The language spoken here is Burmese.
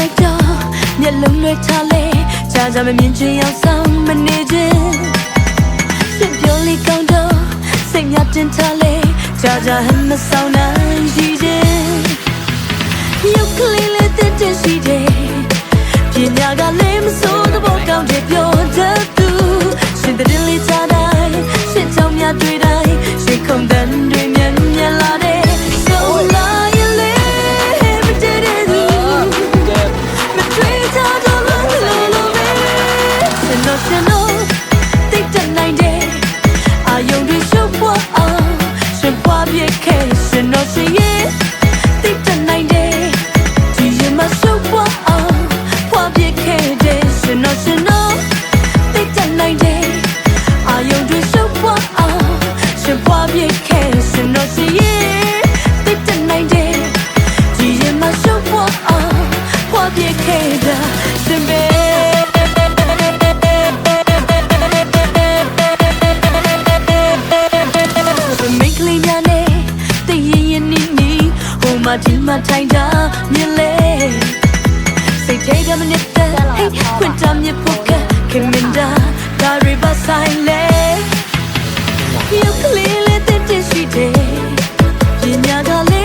လိုက်တော့မျက်လုံးလွှဲထားလေကြာကြာမမြင်ချင်ရောက်ဆောင်မနေခြင်းစိတ်ပြောလေးကောင်းတော့စိတ်များတင်ထားလေကြာကြာဟန်မဆောင်နိုင်ရှိခြင်းရုပ်ကလေးလေးတင်တင်ရှိတယ်ပြညာကလည်းမစိုးသဘောကောင်းတဲ့ပြောတတ်သူရှင်တဲ့လေးထားတိုင်းရှင်ကြောင့်များတွေ့တိုင်းရှိခုံတန်တွေမြန်မြန်လာတဲ့ဆိုလာရဲ့လေမတည်တဲ့သူမတွေ့တာတော့လို့ပဲရှင်တော့တိတ်တနိုင်တဲ့အာယုံတွေရှုပ်ပွားအောင်ရှင်ပွားပြည့်ခဲ့ရှင်တော့ရှင်ရဲ့တိတ်တနိုင်တဲ့ဒီရင်မရှုပ်ပွားအောင်ပွားပြည့်ခဲ့တဲ့ရှင်တော့တိတ်တနိုင်တဲ့အာယုံတွေရှုပ်ပွားအောင်ရှင်ပွားပြည့်ခဲ့ရှင်တော့ရှင်ရဲ့တိတ်တနိုင်တဲ့ဒီရင်မရှုပ်ပွားအောင်ပွားပြည့်ခဲ့တဲ့ရှင်ပဲဒီမှာထိုင်တာမြင်လေစိတ်ထဲကမနစ်တဲ့ခွင့်တမ်းမြဖို့ကခင်မင်တာဒါရီပါဆိုင်လေရုပ်ကလေးလေးတင်တင်ရှိတယ်ပြညာကလေး